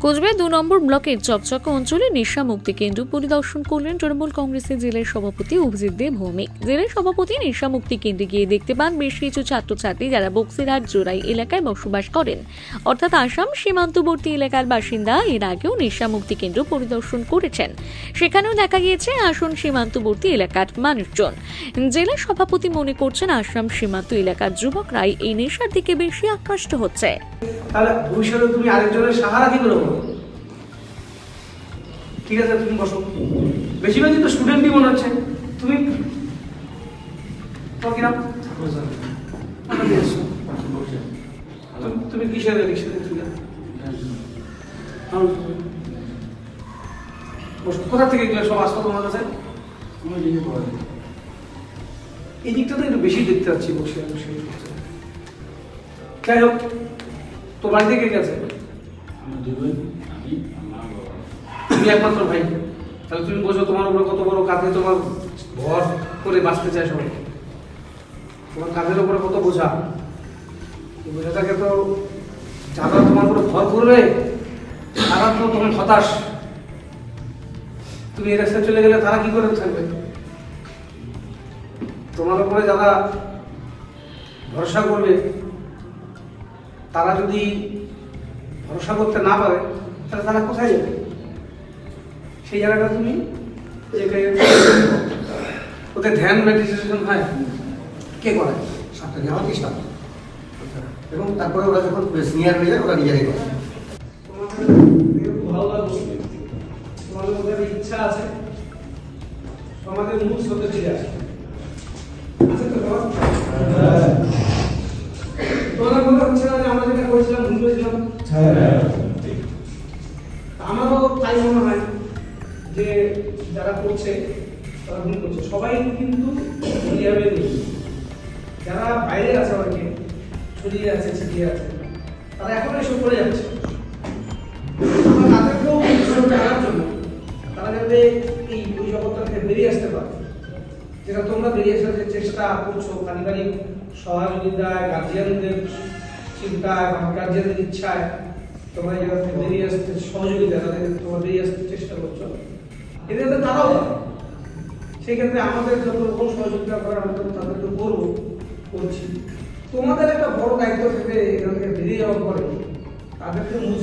কোচবিহার ২ নম্বর ব্লকের চকচকা অঞ্চলে নেশা মুক্তি কেন্দ্র পরিদর্শন করলেন তৃণমূল কংগ্রেসের জেলার সভাপতি অভিজিৎ দে ভৌমিক। জেলার সভাপতি নেশা মুক্তি কেন্দ্রে গিয়ে দেখতে পান বেশ কিছু ছাত্রছাত্রী যারা বক্সিরহাট জোড়াই এলাকায় বসবাস করেন, অর্থাৎ আসাম সীমান্তবর্তী এলাকার বাসিন্দা। এর আগেও নেশা মুক্তি কেন্দ্র পরিদর্শন করেছেন, সেখানেও দেখা গিয়েছে আসাম সীমান্তবর্তী এলাকার মানুষজন। জেলা সভাপতি মনে করছেন আসাম সীমান্ত এলাকার যুবকরাই এই নেশার দিকে বেশি আকৃষ্ট হচ্ছে। তাহলে ভবিষ্যতে তুমি আরেকজনের সাহারা কি করে বলো? ঠিক আছে, তুমি বসো। বেশিরভাগই তো স্টুডেন্টই মনে হচ্ছে। তুমি কিরাম তুমি কিসের কোথা থেকে এগুলো সব আসতো তোমার কাছে? এই দিকটা তো একটু বেশি দেখতে পাচ্ছি বসে বসে। যাই হোক, তো বাড়িতে কে গেছে? তুমি একমাত্র ভাই, তাহলে তুমি বোঝো তোমার উপরে কত বড় কাঁধে তোমার ভর করে বাঁচতে চায় সবাই। তোমার কাঁধের উপরে কত বোঝা, এই বোঝাটাকে তো যারা তোমার উপরে ভর করবে তারা তো তোমার হতাশ। তুমি এই রাস্তায় চলে গেলে তারা কি করে থাকবে? তোমার উপরে যারা ভরসা করবে তারা যদি ভরসা করতে না পারে তাহলে তারা কোথায় যাবে? সেই জায়গাটা তুমি ওদের ধ্যান মেডিটেশন হয় কে করে? আমার চেষ্টা এবং তারপরে ওরা যখন সিনিয়র হয়ে যায় ওরা নিজেরাই করে। ভালো লাগবে, তোমাদের মধ্যে ইচ্ছা আছে সমাজের মূল স্রোতে ফিরে আসে আছে তো? তোমাদের মনে হচ্ছে না যে আমরা যেটা করেছিলাম ভুল করেছিলাম? আমারও তাই মনে হয় যে যারা করছে তারা ভুল করছে। সবাই কিন্তু এইভাবে নেই, যারা বাইরে আছে অনেকে ছড়িয়ে আছে ছিটিয়ে আছে তারা এখন এসব করে যাচ্ছে। তাদেরকেও জানার জন্য তারা যাতে এই ওই জগৎটা থেকে বেরিয়ে আসতে পারে, যেটা তোমরা বেরিয়ে আসার যে চেষ্টা করছো পারিবারিক সহযোগিতায়, গার্জিয়ানদের চিন্তায়, গার্জিয়ানদের ইচ্ছায় তোমরা এই জায়গা থেকে বেরিয়ে আসতে সহযোগিতা তাদের তোমরা বেরিয়ে আসতে চেষ্টা করছো, এতে তারাও পারে। সেই ক্ষেত্রে আমাদের যত রকম সহযোগিতা করার আমরা তাদেরকে করছি। তোমাদের একটা বড় দায়িত্ব থেকে এখান থেকে বেরিয়ে যাওয়ার পরে তাদেরকে মূল